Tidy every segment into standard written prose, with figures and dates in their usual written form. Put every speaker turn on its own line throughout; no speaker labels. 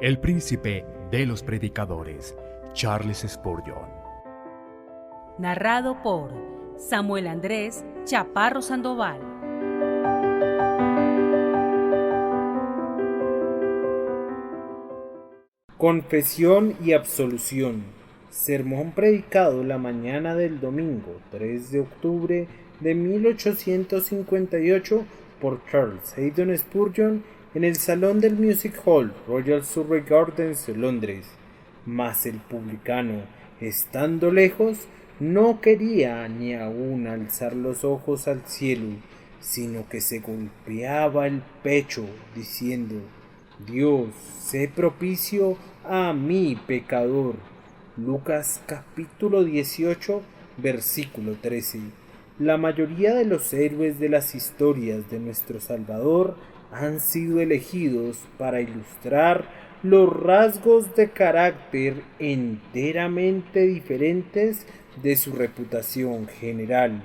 el príncipe de los predicadores, Charles Spurgeon.
Narrado por Samuel Andrés Chaparro Sandoval.
Confesión y absolución. Sermón predicado la mañana del domingo 3 de octubre de 1858 por Charles Haddon Spurgeon en el salón del Music Hall, Royal Surrey Gardens, Londres. Mas el publicano, estando lejos, no quería ni aun alzar los ojos al cielo, sino que se golpeaba el pecho, diciendo: Dios, sé propicio a mí, pecador. Lucas capítulo 18, versículo 13. La mayoría de los héroes de las historias de nuestro Salvador han sido elegidos para ilustrar los rasgos de carácter enteramente diferentes de su reputación general.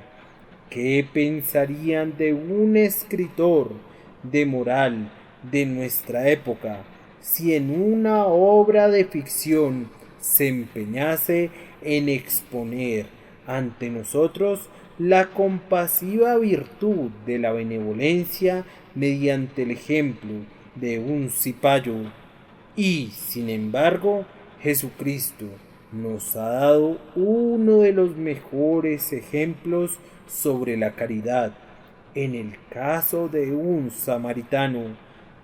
¿Qué pensarían de un escritor de moral de nuestra época si en una obra de ficción se empeñase en exponer ante nosotros la compasiva virtud de la benevolencia mediante el ejemplo de un cipayo? Y, sin embargo, Jesucristo nos ha dado uno de los mejores ejemplos sobre la caridad, en el caso de un samaritano.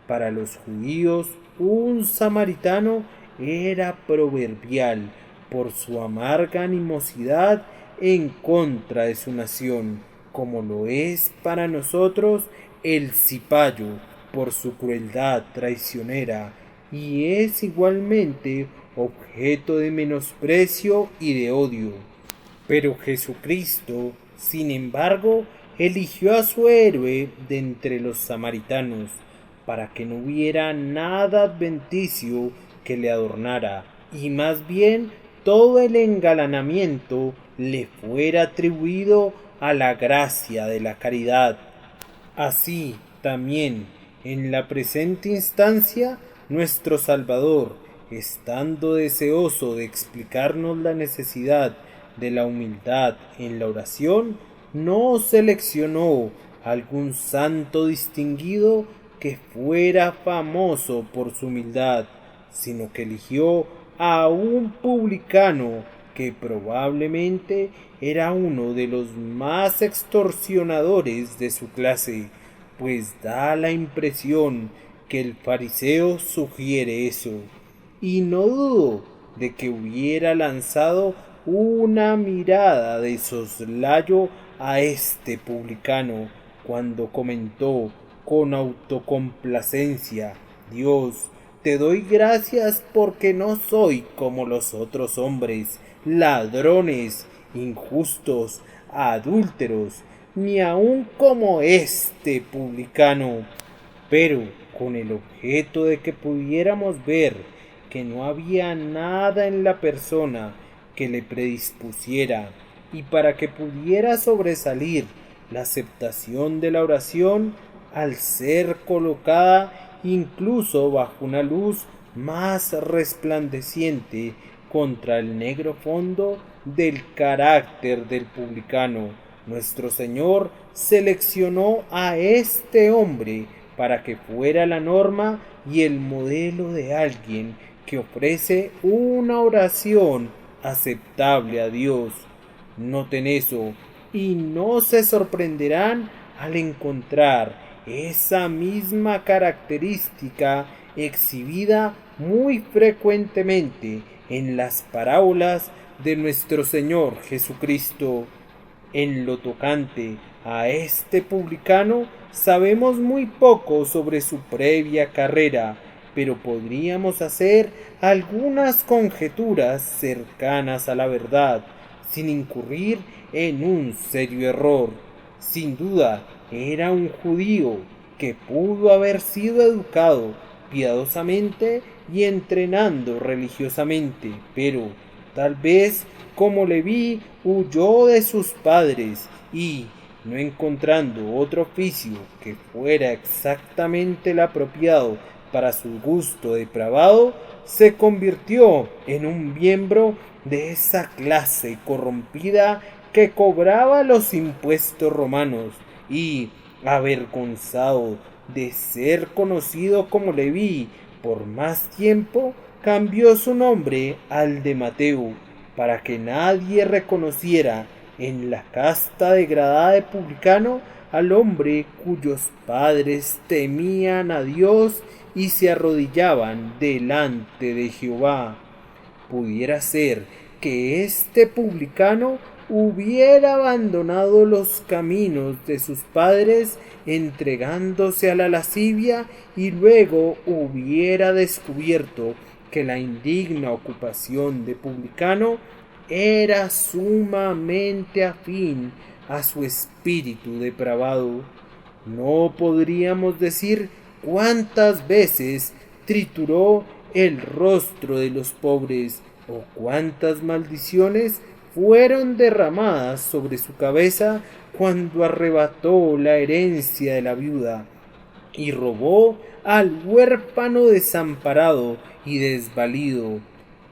Para los judíos, un samaritano era proverbial por su amarga animosidad en contra de su nación, como lo es para nosotros el cipayo por su crueldad traicionera, y es igualmente objeto de menosprecio y de odio. Pero Jesucristo, sin embargo, eligió a su héroe de entre los samaritanos, para que no hubiera nada adventicio que le adornara, y más bien todo el engalanamiento le fuera atribuido a la gracia de la caridad. Así también, en la presente instancia, nuestro Salvador, estando deseoso de explicarnos la necesidad de la humildad en la oración, no seleccionó algún santo distinguido que fuera famoso por su humildad, sino que eligió a un publicano que probablemente era uno de los más extorsionadores de su clase, pues da la impresión que el fariseo sugiere eso, y no dudo de que hubiera lanzado una mirada de soslayo a este publicano cuando comentó con autocomplacencia: Dios, te doy gracias porque no soy como los otros hombres, ladrones, injustos, adúlteros, ni aun como este publicano. Pero con el objeto de que pudiéramos ver que no había nada en la persona que le predispusiera, y para que pudiera sobresalir la aceptación de la oración al ser colocada incluso bajo una luz más resplandeciente contra el negro fondo del carácter del publicano, nuestro Señor seleccionó a este hombre para que fuera la norma y el modelo de alguien que ofrece una oración aceptable a Dios. Noten eso, y no se sorprenderán al encontrar esa misma característica exhibida muy frecuentemente en las parábolas de nuestro Señor Jesucristo. En lo tocante a este publicano, sabemos muy poco sobre su previa carrera, pero podríamos hacer algunas conjeturas cercanas a la verdad, sin incurrir en un serio error. Sin duda, era un judío que pudo haber sido educado piadosamente y entrenando religiosamente, pero tal vez, como Leví, huyó de sus padres y, no encontrando otro oficio que fuera exactamente el apropiado para su gusto depravado, se convirtió en un miembro de esa clase corrompida que cobraba los impuestos romanos y, avergonzado de ser conocido como Leví por más tiempo, cambió su nombre al de Mateo, para que nadie reconociera en la casta degradada de publicano al hombre cuyos padres temían a Dios y se arrodillaban delante de Jehová. Pudiera ser que este publicano hubiera abandonado los caminos de sus padres entregándose a la lascivia y luego hubiera descubierto que la indigna ocupación de publicano era sumamente afín a su espíritu depravado. No podríamos decir cuántas veces trituró el rostro de los pobres o cuántas maldiciones fueron derramadas sobre su cabeza cuando arrebató la herencia de la viuda y robó al huérfano desamparado y desvalido.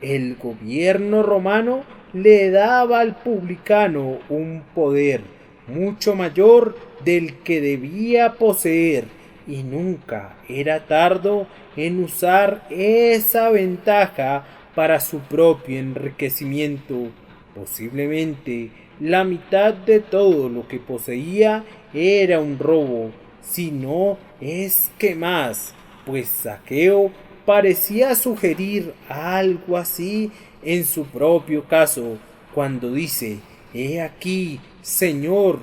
El gobierno romano le daba al publicano un poder mucho mayor del que debía poseer y nunca era tardo en usar esa ventaja para su propio enriquecimiento. Posiblemente la mitad de todo lo que poseía era un robo, si no es que más, pues Zaqueo parecía sugerir algo así en su propio caso, cuando dice: «He aquí, Señor,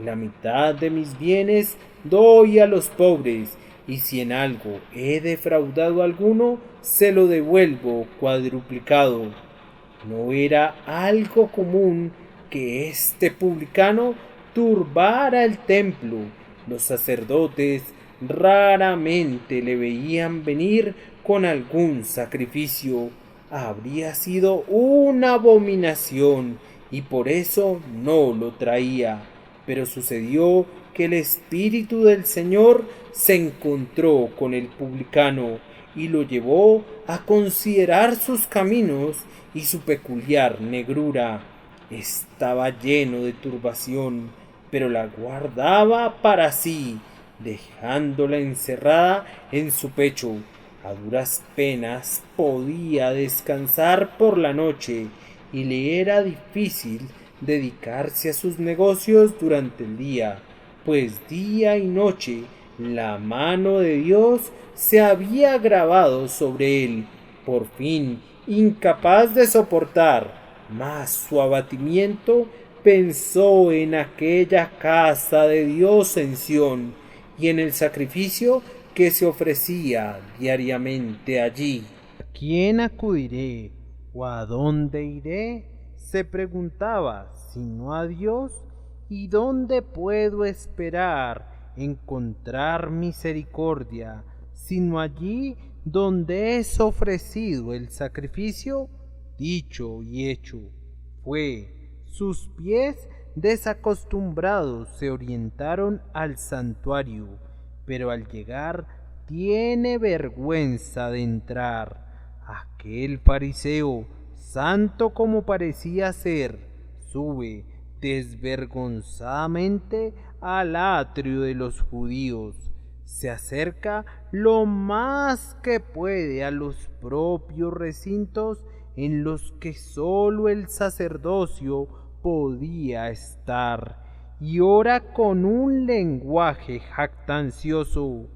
la mitad de mis bienes doy a los pobres, y si en algo he defraudado a alguno, se lo devuelvo cuadruplicado». No era algo común que este publicano turbara el templo. Los sacerdotes raramente le veían venir con algún sacrificio. Habría sido una abominación y por eso no lo traía. Pero sucedió que el Espíritu del Señor se encontró con el publicano y lo llevó a considerar sus caminos y su peculiar negrura. Estaba lleno de turbación, pero la guardaba para sí, dejándola encerrada en su pecho. A duras penas podía descansar por la noche y le era difícil dedicarse a sus negocios durante el día, pues día y noche la mano de Dios se había grabado sobre él. Por fin, incapaz de soportar más su abatimiento, pensó en aquella casa de Dios en Sión y en el sacrificio que se ofrecía diariamente allí. ¿A quién acudiré o a dónde iré?, se preguntaba, sino a Dios. ¿Y dónde puedo esperar encontrar misericordia, sino allí donde es ofrecido el sacrificio? Dicho y hecho fue. Sus pies desacostumbrados se orientaron al santuario, pero al llegar tiene vergüenza de entrar. Aquel fariseo, santo como parecía ser, sube desvergonzadamente al atrio de los judíos, se acerca lo más que puede a los propios recintos en los que sólo el sacerdocio podía estar, y ora con un lenguaje jactancioso.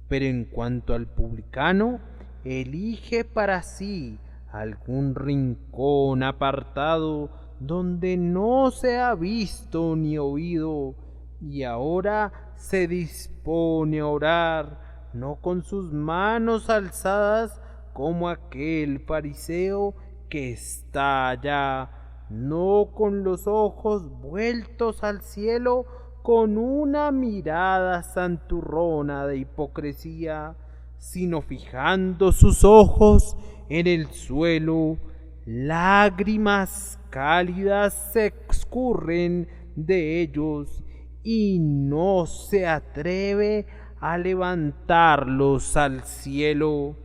Pero en cuanto al publicano, elige para sí algún rincón apartado donde no se ha visto ni oído, y ahora se dispone a orar, no con sus manos alzadas como aquel fariseo que está allá, no con los ojos vueltos al cielo, con una mirada santurrona de hipocresía, sino fijando sus ojos en el suelo. Lágrimas cálidas se escurren de ellos y no se atreve a levantarlos al cielo.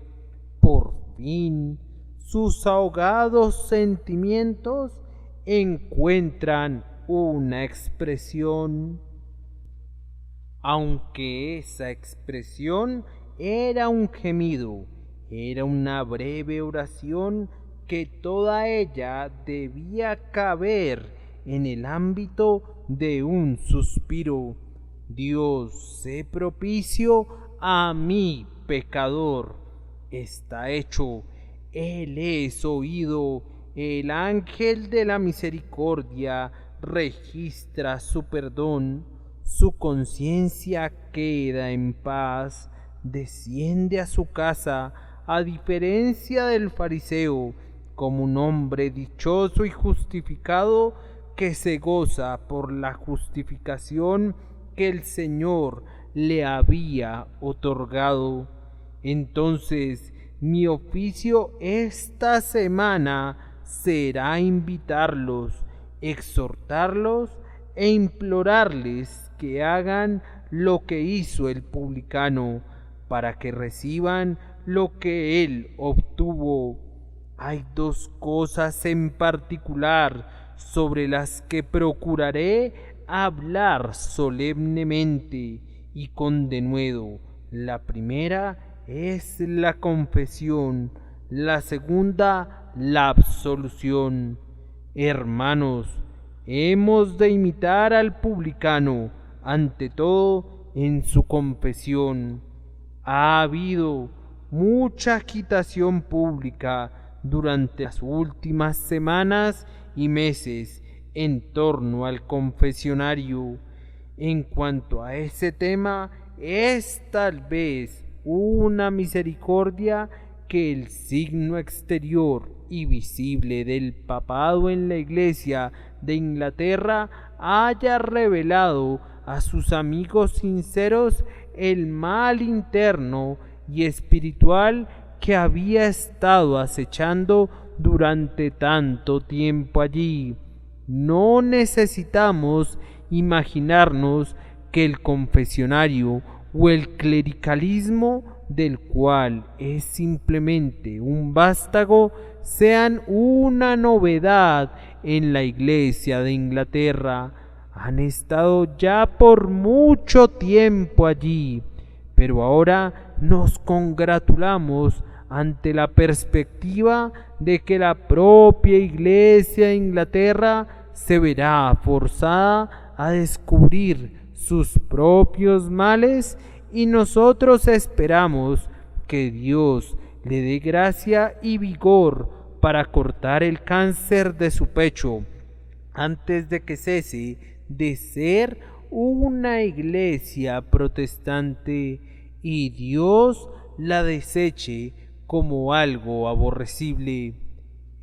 Por fin, sus ahogados sentimientos encuentran una expresión. Aunque esa expresión era un gemido, era una breve oración que toda ella debía caber en el ámbito de un suspiro. Dios, sé propicio a mí, pecador. Está hecho, Él es oído, el ángel de la misericordia registra su perdón, su conciencia queda en paz, desciende a su casa, a diferencia del fariseo, como un hombre dichoso y justificado que se goza por la justificación que el Señor le había otorgado. Entonces, mi oficio esta semana será invitarlos, exhortarlos e implorarles que hagan lo que hizo el publicano, para que reciban lo que él obtuvo. Hay dos cosas en particular sobre las que procuraré hablar solemnemente y con denuedo. La primera es la confesión, la segunda la absolución. Hermanos, hemos de imitar al publicano, ante todo en su confesión. Ha habido mucha agitación pública durante las últimas semanas y meses en torno al confesionario. En cuanto a ese tema, es tal vez una misericordia que el signo exterior y visible del papado en la Iglesia de Inglaterra haya revelado a sus amigos sinceros el mal interno y espiritual que había estado acechando durante tanto tiempo allí. No necesitamos imaginarnos que el confesionario o el clericalismo, del cual es simplemente un vástago, sean una novedad en la Iglesia de Inglaterra. Han estado ya por mucho tiempo allí, pero ahora nos congratulamos ante la perspectiva de que la propia Iglesia de Inglaterra se verá forzada a descubrir sus propios males, y nosotros esperamos que Dios le dé gracia y vigor para cortar el cáncer de su pecho antes de que cese de ser una iglesia protestante y Dios la deseche como algo aborrecible.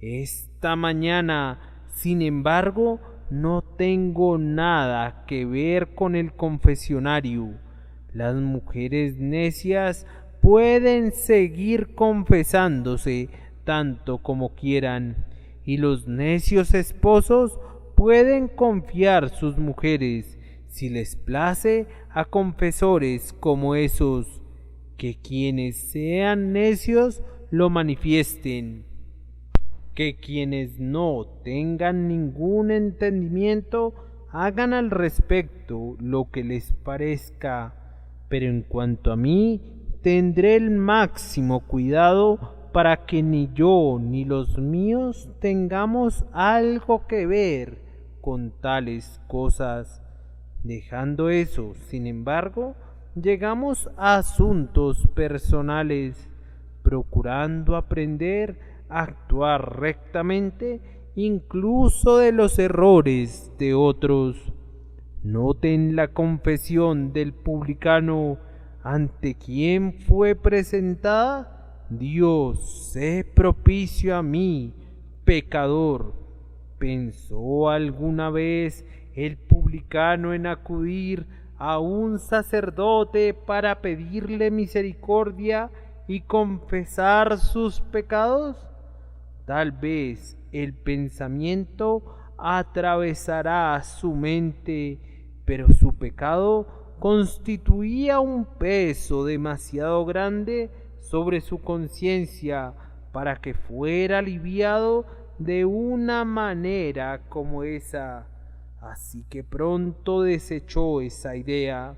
Esta mañana, sin embargo, no tengo nada que ver con el confesionario. Las mujeres necias pueden seguir confesándose tanto como quieran, y los necios esposos pueden confiar sus mujeres, si les place, a confesores como esos. Que quienes sean necios lo manifiesten, que quienes no tengan ningún entendimiento hagan al respecto lo que les parezca, pero en cuanto a mí, tendré el máximo cuidado para que ni yo ni los míos tengamos algo que ver con tales cosas. Dejando eso, sin embargo, llegamos a asuntos personales, procurando aprender a actuar rectamente incluso de los errores de otros. Noten la confesión del publicano ante quien fue presentada: Dios, sé propicio a mí, pecador. ¿Pensó alguna vez el publicano en acudir a un sacerdote para pedirle misericordia y confesar sus pecados? Tal vez el pensamiento atravesará su mente, pero su pecado constituía un peso demasiado grande sobre su conciencia para que fuera aliviado de una manera como esa. Así que pronto desechó esa idea.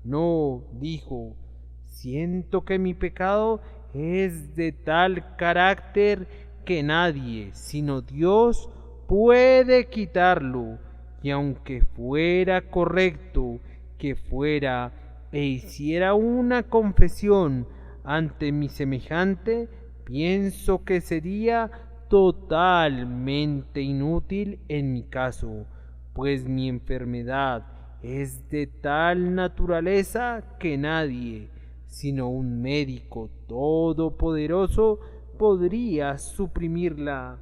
No, dijo, siento que mi pecado es de tal carácter que nadie, sino Dios, puede quitarlo, y aunque fuera correcto que fuera e hiciera una confesión ante mi semejante, pienso que sería totalmente inútil en mi caso, pues mi enfermedad es de tal naturaleza que nadie, sino un médico todopoderoso, podría suprimirla.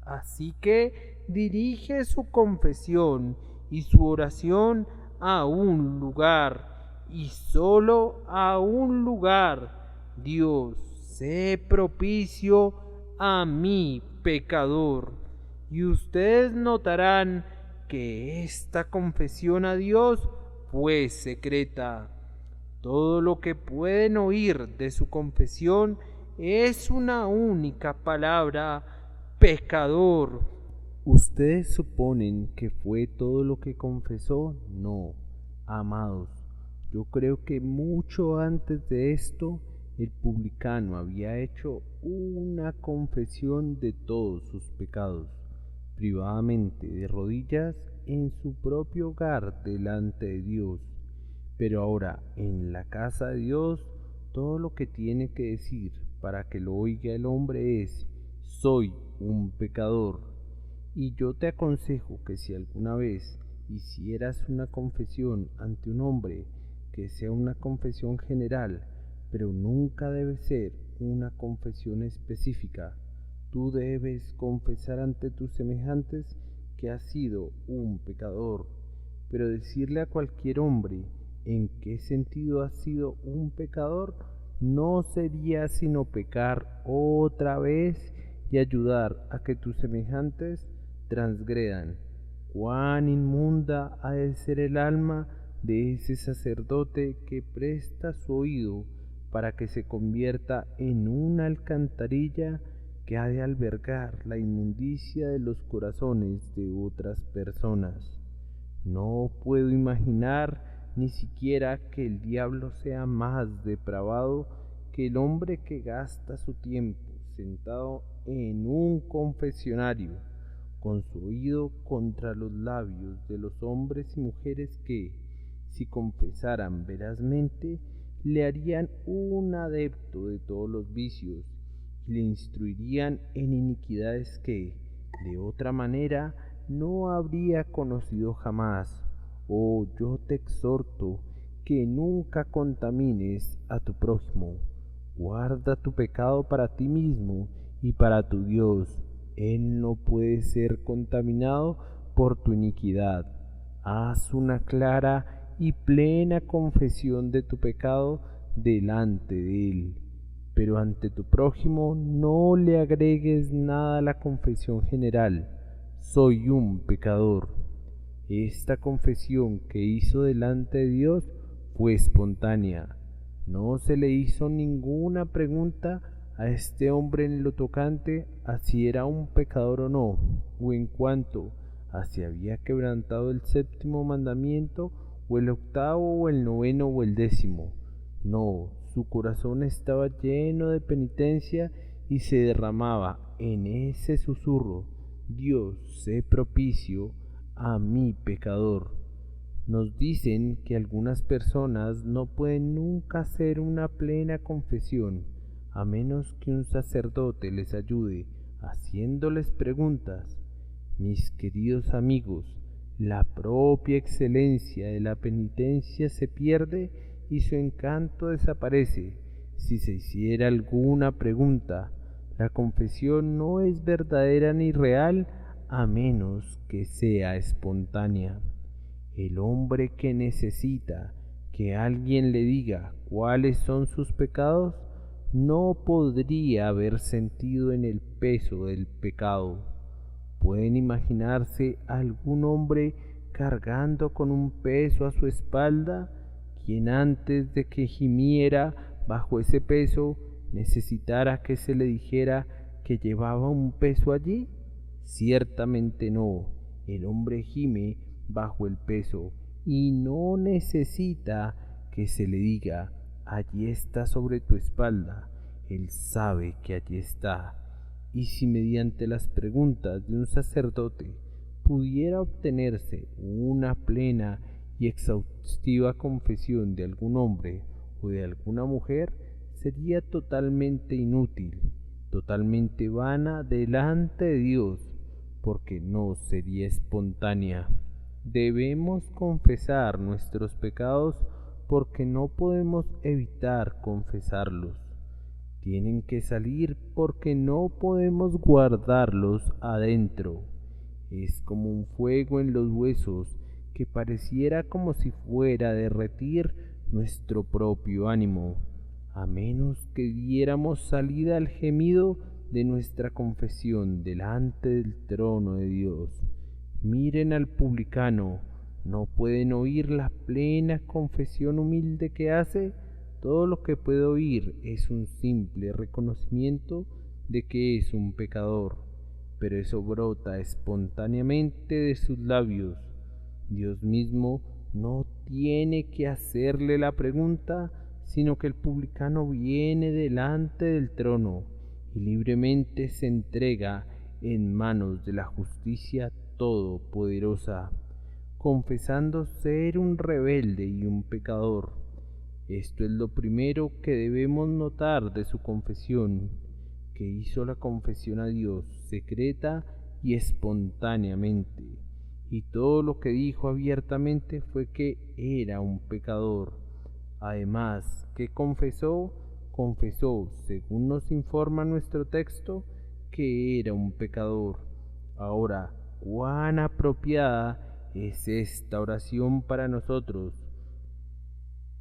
Así que dirige su confesión y su oración a un lugar, y solo a un lugar. Dios, sé propicio a mi pecador. Y ustedes notarán que esta confesión a Dios fue secreta. Todo lo que pueden oír de su confesión es una única palabra: pecador. ¿Ustedes suponen que fue todo lo que confesó? No, amados. Yo creo que mucho antes de esto, el publicano había hecho una confesión de todos sus pecados, privadamente, de rodillas, en su propio hogar delante de Dios. Pero ahora, en la casa de Dios, todo lo que tiene que decir para que lo oiga el hombre es: soy un pecador. Y yo te aconsejo que si alguna vez hicieras una confesión ante un hombre, que sea una confesión general, pero nunca debe ser una confesión específica. Tú debes confesar ante tus semejantes que has sido un pecador, pero decirle a cualquier hombre en qué sentido has sido un pecador no sería sino pecar otra vez y ayudar a que tus semejantes transgredan. Cuán inmunda ha de ser el alma de ese sacerdote que presta su oído para que se convierta en una alcantarilla que ha de albergar la inmundicia de los corazones de otras personas. No puedo imaginar ni siquiera que el diablo sea más depravado que el hombre que gasta su tiempo sentado en un confesionario, con su oído contra los labios de los hombres y mujeres que, si confesaran verazmente, le harían un adepto de todos los vicios y le instruirían en iniquidades que, de otra manera, no habría conocido jamás. Oh, yo te exhorto que nunca contamines a tu prójimo. Guarda tu pecado para ti mismo y para tu Dios. Él no puede ser contaminado por tu iniquidad. Haz una clara y plena confesión de tu pecado delante de Él, pero ante tu prójimo no le agregues nada a la confesión general: soy un pecador. Esta confesión que hizo delante de Dios fue espontánea. No se le hizo ninguna pregunta a este hombre en lo tocante a si era un pecador o no, o en cuanto a si había quebrantado el séptimo mandamiento, o el octavo, o el noveno, o el décimo. No, su corazón estaba lleno de penitencia y se derramaba en ese susurro: Dios, sé propicio a mi pecador. Nos dicen que algunas personas no pueden nunca hacer una plena confesión, a menos que un sacerdote les ayude haciéndoles preguntas. Mis queridos amigos, la propia excelencia de la penitencia se pierde y su encanto desaparece si se hiciera alguna pregunta. La confesión no es verdadera ni real a menos que sea espontánea. El hombre que necesita que alguien le diga cuáles son sus pecados no podría haber sentido en el peso del pecado. ¿Pueden imaginarse algún hombre cargando con un peso a su espalda
quien antes de que gimiera bajo ese peso necesitara que se le dijera que llevaba un peso allí? Ciertamente no. El hombre gime bajo el peso y no necesita que se le diga: allí está sobre tu espalda. Él sabe que allí está. Y si mediante las preguntas de un sacerdote pudiera obtenerse una plena y exhaustiva confesión de algún hombre o de alguna mujer, sería totalmente inútil, totalmente vana delante de Dios, porque no sería espontánea. Debemos confesar nuestros pecados porque no podemos evitar confesarlos. Tienen que salir porque no podemos guardarlos adentro. Es como un fuego en los huesos que pareciera como si fuera a derretir nuestro propio ánimo, a menos que diéramos salida al gemido de nuestra confesión delante del trono de Dios. Miren al publicano, ¿no pueden oír la plena confesión humilde que hace? Todo lo que puede oír es un simple reconocimiento de que es un pecador, pero eso brota espontáneamente de sus labios. Dios mismo no tiene que hacerle la pregunta, sino que el publicano viene delante del trono y libremente se entrega en manos de la justicia todopoderosa, confesando ser un rebelde y un pecador. Esto es lo primero que debemos notar de su confesión, que hizo la confesión a Dios secreta y espontáneamente, y todo lo que dijo abiertamente fue que era un pecador. Además, que confesó, según nos informa nuestro texto, que era un pecador. Ahora, cuán apropiada es esta oración para nosotros.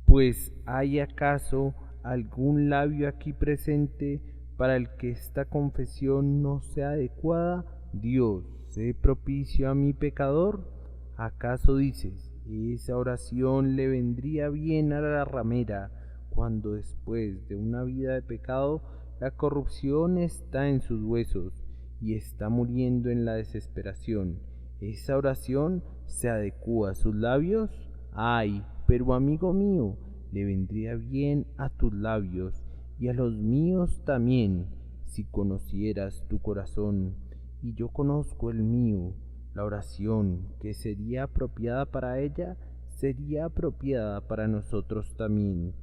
Pues, ¿hay acaso algún labio aquí presente para el que esta confesión no sea adecuada? Dios, sé propicio a mi pecador. ¿Acaso dices, esa oración le vendría bien a la ramera cuando después de una vida de pecado la corrupción está en sus huesos y está muriendo en la desesperación? ¿Esa oración se adecúa a sus labios? ¡Ay! Pero amigo mío, le vendría bien a tus labios y a los míos también, si conocieras tu corazón, y yo conozco el mío. La oración que sería apropiada para ella sería apropiada para nosotros también.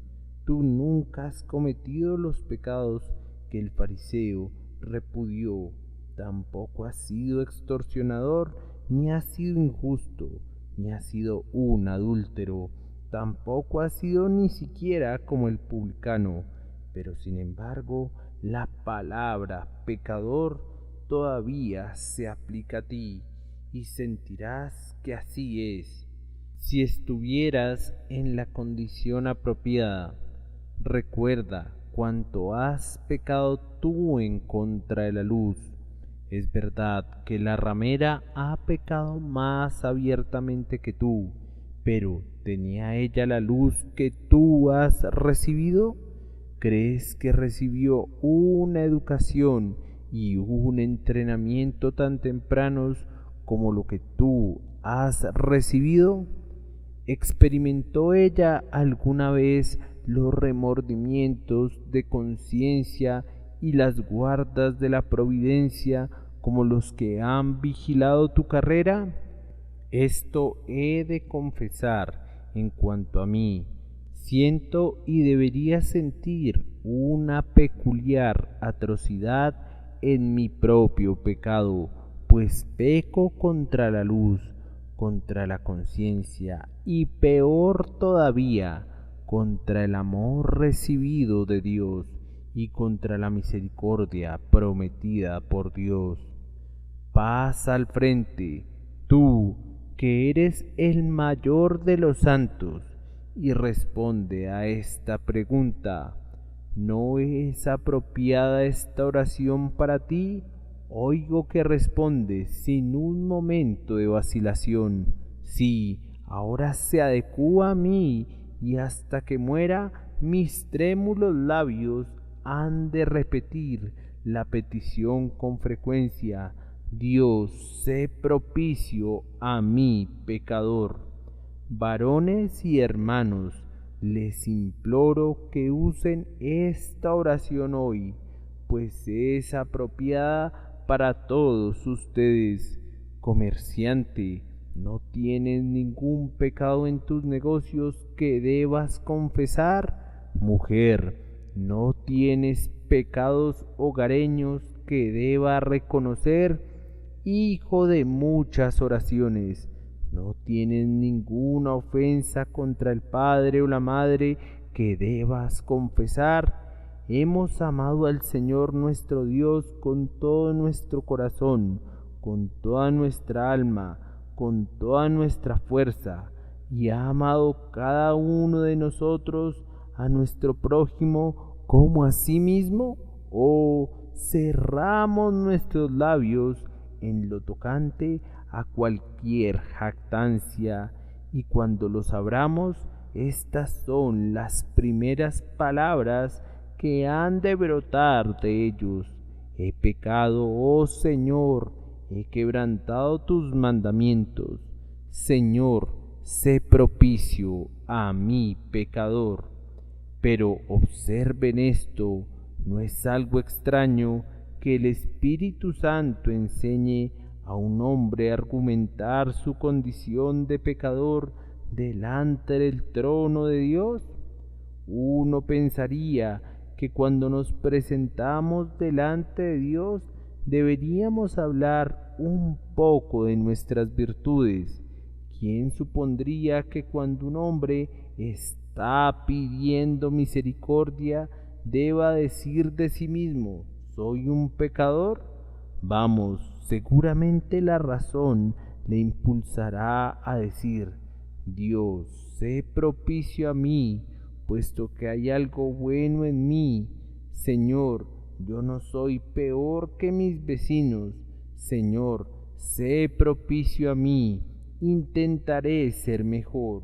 Tú nunca has cometido los pecados que el fariseo repudió, tampoco has sido extorsionador, ni has sido injusto, ni has sido un adúltero, tampoco has sido ni siquiera como el publicano. Pero sin embargo, la palabra pecador todavía se aplica a ti, y sentirás que así es. Si estuvieras en la condición apropiada, recuerda cuánto has pecado tú en contra de la luz. Es verdad que la ramera ha pecado más abiertamente que tú, pero ¿tenía ella la luz que tú has recibido? ¿Crees que recibió una educación y un entrenamiento tan tempranos como lo que tú has recibido? ¿Experimentó ella alguna vez los remordimientos de conciencia y las guardas de la providencia como los que han vigilado tu carrera? Esto he de confesar en cuanto a mí. Siento y debería sentir una peculiar atrocidad en mi propio pecado, pues peco contra la luz, contra la conciencia y peor todavía, contra el amor recibido de Dios y contra la misericordia prometida por Dios. Pasa al frente, tú que eres el mayor de los santos, y responde a esta pregunta. ¿No es apropiada esta oración para ti? Oigo que respondes sin un momento de vacilación. Sí, ahora se adecúa a mí y hasta que muera mis trémulos labios han de repetir la petición con frecuencia: Dios, sé propicio a mí, pecador. Varones y hermanos, les imploro que usen esta oración hoy, pues es apropiada para todos ustedes. Comerciante, ¿no tienes ningún pecado en tus negocios que debas confesar? Mujer, ¿no tienes pecados hogareños que deba reconocer? Hijo de muchas oraciones, ¿no tienes ninguna ofensa contra el padre o la madre que debas confesar? Hemos amado al Señor nuestro Dios con todo nuestro corazón, con toda nuestra alma, con toda nuestra fuerza, y ha amado cada uno de nosotros a nuestro prójimo como a sí mismo. ¿O cerramos nuestros labios en lo tocante a cualquier jactancia, y cuando los abramos, estas son las primeras palabras que han de brotar de ellos? He pecado, oh Señor, he quebrantado tus mandamientos. Señor, sé propicio a mí, pecador. Pero observen esto, no es algo extraño que el Espíritu Santo enseñe a un hombre a argumentar su condición de pecador delante del trono de Dios. Uno pensaría que cuando nos presentamos delante de Dios deberíamos hablar un poco de nuestras virtudes. ¿Quién supondría que cuando un hombre está pidiendo misericordia deba decir de sí mismo: ¿soy un pecador? Vamos, seguramente la razón le impulsará a decir: Dios, sé propicio a mí, puesto que hay algo bueno en mí. Señor, yo no soy peor que mis vecinos. Señor, sé propicio a mí, intentaré ser mejor.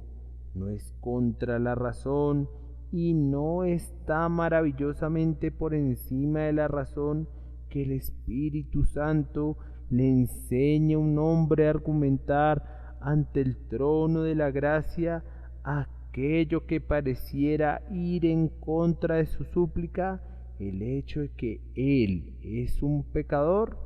No es contra la razón y no está maravillosamente por encima de la razón que el Espíritu Santo le enseña a un hombre a argumentar ante el trono de la gracia aquello que pareciera ir en contra de su súplica, el hecho de que él es un pecador.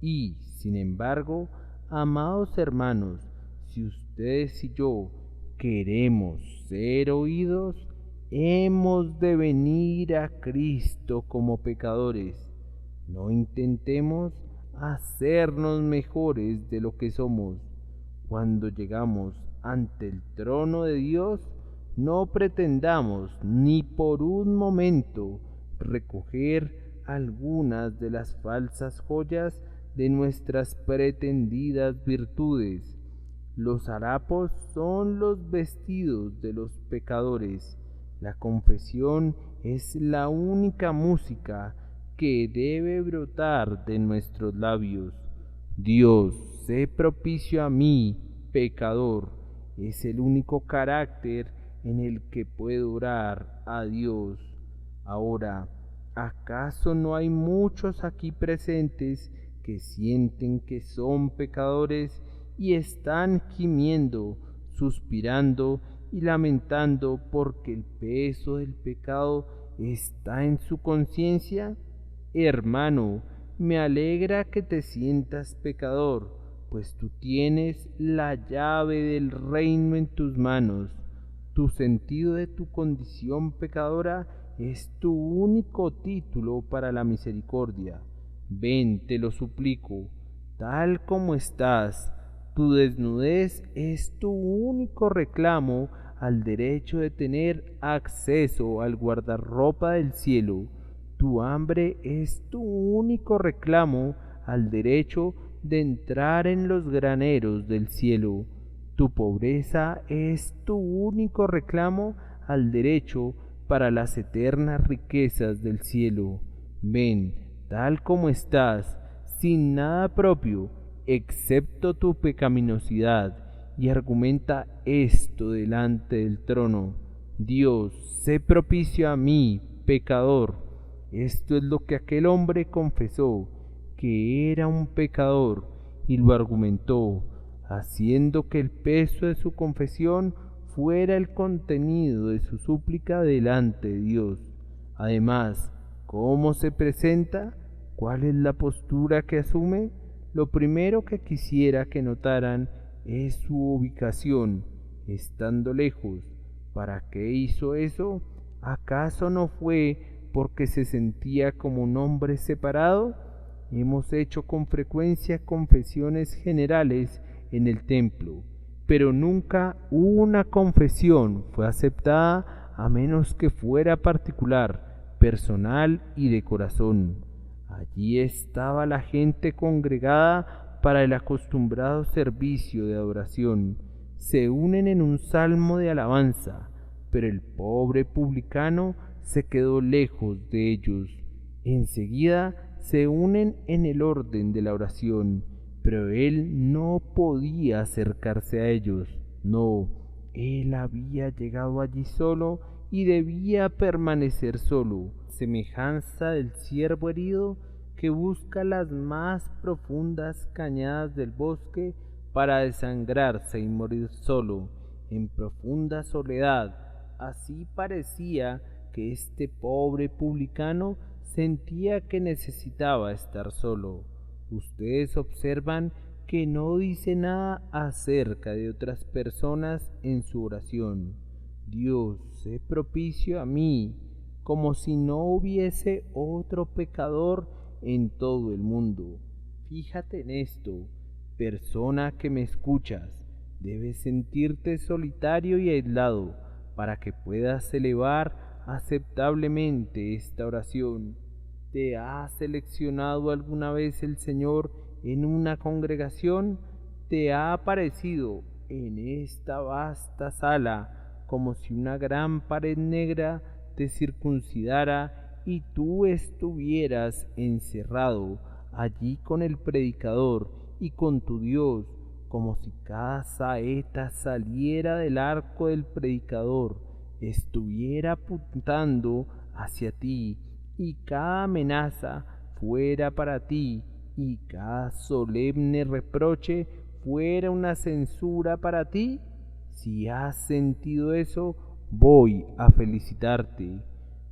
Y, sin embargo, amados hermanos, si ustedes y yo queremos ser oídos, hemos de venir a Cristo como pecadores. No intentemos hacernos mejores de lo que somos. Cuando llegamos ante el trono de Dios, no pretendamos ni por un momento recoger algunas de las falsas joyas de nuestras pretendidas virtudes. Los harapos son los vestidos de los pecadores. La confesión es la única música que debe brotar de nuestros labios. Dios, sé propicio a mí, pecador, es el único carácter en el que puedo orar a Dios. Ahora, ¿acaso no hay muchos aquí presentes que sienten que son pecadores y están gimiendo, suspirando y lamentando porque el peso del pecado está en su conciencia? Hermano, me alegra que te sientas pecador, pues tú tienes la llave del reino en tus manos. Tu sentido de tu condición pecadora es tu único título para la misericordia. Ven, te lo suplico, tal como estás. Tu desnudez es tu único reclamo al derecho de tener acceso al guardarropa del cielo. Tu hambre es tu único reclamo al derecho de entrar en los graneros del cielo. Tu pobreza es tu único reclamo al derecho para las eternas riquezas del cielo. Ven, tal como estás, sin nada propio, excepto tu pecaminosidad, y argumenta esto delante del trono. Dios, sé propicio a mí, pecador. Esto es lo que aquel hombre confesó, que era un pecador, y lo argumentó, haciendo que el peso de su confesión fuera el contenido de su súplica delante de Dios. Además, ¿cómo se presenta? ¿Cuál es la postura que asume? Lo primero que quisiera que notaran es su ubicación, estando lejos. ¿Para qué hizo eso? ¿Acaso no fue porque se sentía como un hombre separado? Hemos hecho con frecuencia confesiones generales en el templo, pero nunca una confesión fue aceptada a menos que fuera particular, personal y de corazón. Allí estaba la gente congregada para el acostumbrado servicio de adoración. Se unen en un salmo de alabanza, pero el pobre publicano se quedó lejos de ellos. Enseguida se unen en el orden de la oración, pero él no podía acercarse a ellos. No, él había llegado allí solo y debía permanecer solo, semejanza del ciervo herido que busca las más profundas cañadas del bosque para desangrarse y morir solo, en profunda soledad. Así parecía que este pobre publicano sentía que necesitaba estar solo. Ustedes observan que no dice nada acerca de otras personas en su oración. Dios, sé propicio a mí, como si no hubiese otro pecador en todo el mundo. Fíjate en esto, persona que me escuchas, debes sentirte solitario y aislado para que puedas elevar aceptablemente esta oración. ¿Te ha seleccionado alguna vez el Señor en una congregación? ¿Te ha aparecido en esta vasta sala como si una gran pared negra te circuncidara y tú estuvieras encerrado allí con el predicador y con tu Dios, como si cada saeta saliera del arco del predicador, estuviera apuntando hacia ti, y cada amenaza fuera para ti, y cada solemne reproche fuera una censura para ti? Si has sentido eso, voy a felicitarte.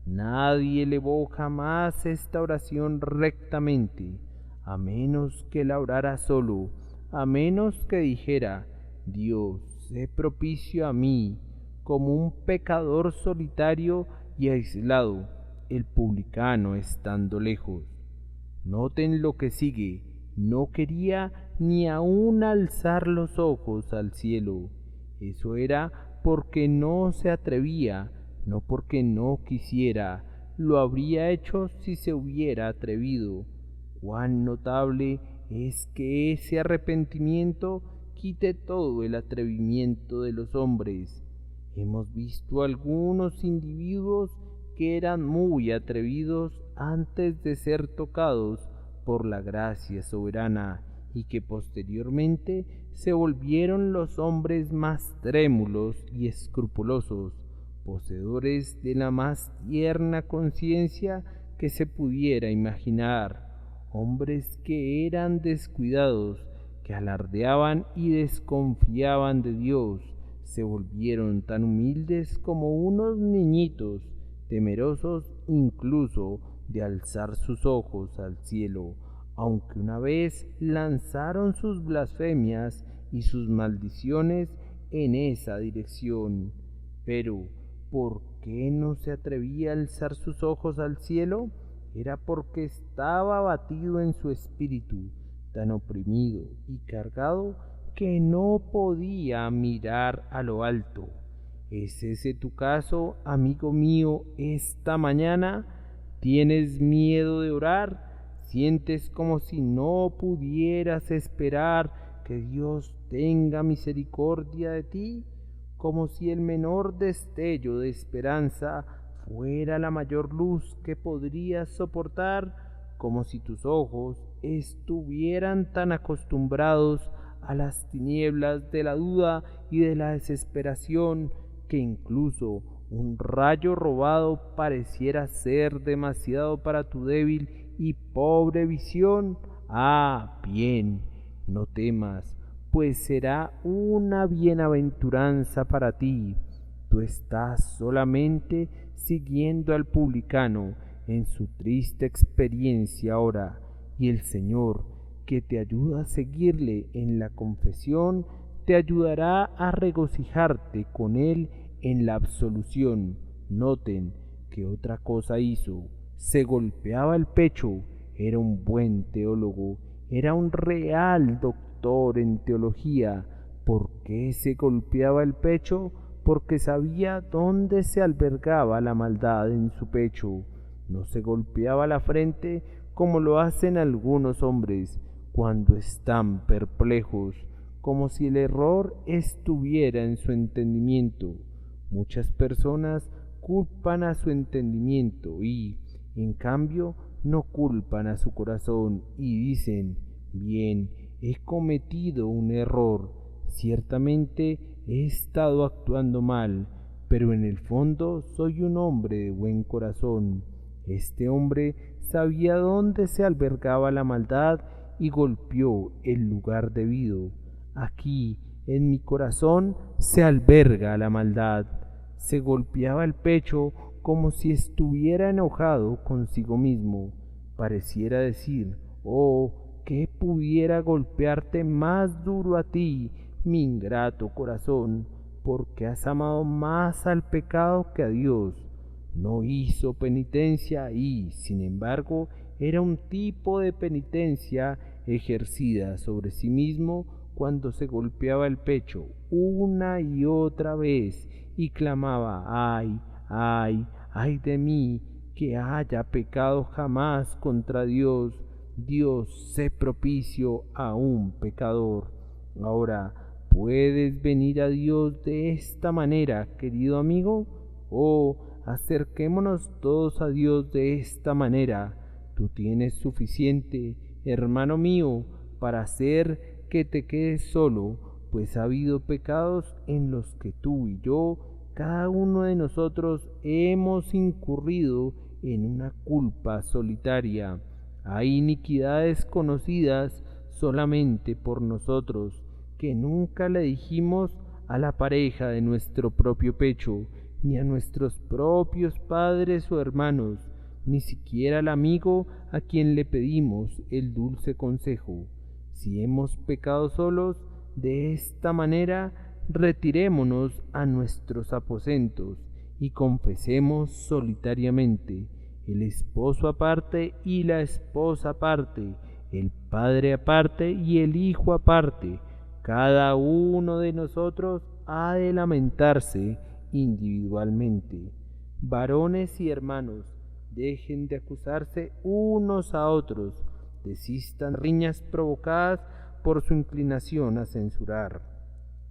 Nadie elevó jamás esta oración rectamente, a menos que la orara solo, a menos que dijera, Dios, sé propicio a mí, como un pecador solitario y aislado, el publicano estando lejos. Noten lo que sigue, no quería ni aun alzar los ojos al cielo. Eso era porque no se atrevía, no porque no quisiera. Lo habría hecho si se hubiera atrevido. Cuán notable es que ese arrepentimiento quite todo el atrevimiento de los hombres. Hemos visto algunos individuos que eran muy atrevidos antes de ser tocados por la gracia soberana y que posteriormente se volvieron los hombres más trémulos y escrupulosos, poseedores de la más tierna conciencia que se pudiera imaginar, hombres que eran descuidados, que alardeaban y desconfiaban de Dios, se volvieron tan humildes como unos niñitos, temerosos incluso de alzar sus ojos al cielo, aunque una vez lanzaron sus blasfemias y sus maldiciones en esa dirección. Pero, ¿por qué no se atrevía a alzar sus ojos al cielo? Era porque estaba abatido en su espíritu, tan oprimido y cargado que no podía mirar a lo alto. ¿Es ese tu caso, amigo mío, esta mañana? ¿Tienes miedo de orar? ¿Sientes como si no pudieras esperar que Dios tenga misericordia de ti? ¿Como si el menor destello de esperanza fuera la mayor luz que podrías soportar? ¿Como si tus ojos estuvieran tan acostumbrados a las tinieblas de la duda y de la desesperación que incluso Un rayo robado pareciera ser demasiado para tu débil y pobre visión. Ah, bien, no temas, pues será una bienaventuranza para ti. Tú estás solamente siguiendo al publicano en su triste experiencia ahora, y el Señor, que te ayuda a seguirle en la confesión, te ayudará a regocijarte con él en la absolución. Noten que otra cosa hizo. Se golpeaba el pecho. Era un buen teólogo. Era un real doctor en teología. ¿Por qué se golpeaba el pecho? Porque sabía dónde se albergaba la maldad en su pecho. No se golpeaba la frente como lo hacen algunos hombres cuando están perplejos, como si el error estuviera en su entendimiento. Muchas personas culpan a su entendimiento y, en cambio, no culpan a su corazón y dicen: bien, he cometido un error, ciertamente he estado actuando mal, pero en el fondo soy un hombre de buen corazón. Este hombre sabía dónde se albergaba la maldad y golpeó el lugar debido. Aquí, en mi corazón, se alberga la maldad. Se golpeaba el pecho como si estuviera enojado consigo mismo. Pareciera decir: oh, que pudiera golpearte más duro a ti, mi ingrato corazón, porque has amado más al pecado que a Dios. No hizo penitencia y, sin embargo, era un tipo de penitencia ejercida sobre sí mismo cuando se golpeaba el pecho una y otra vez y clamaba: ay, ay, ay de mí, que haya pecado jamás contra Dios. Dios, sé propicio a un pecador. Ahora, ¿puedes venir a Dios de esta manera, querido amigo? Oh, acerquémonos todos a Dios de esta manera. Tú tienes suficiente, hermano mío, para hacer que te quedes solo, pues ha habido pecados en los que tú y yo, cada uno de nosotros, hemos incurrido en una culpa solitaria. Hay iniquidades conocidas solamente por nosotros, que nunca le dijimos a la pareja de nuestro propio pecho, ni a nuestros propios padres o hermanos, ni siquiera al amigo a quien le pedimos el dulce consejo. Si hemos pecado solos, de esta manera retirémonos a nuestros aposentos y confesemos solitariamente, el esposo aparte y la esposa aparte, el padre aparte y el hijo aparte. Cada uno de nosotros ha de lamentarse individualmente. Varones y hermanos, dejen de acusarse unos a otros, desistan riñas provocadas por su inclinación a censurar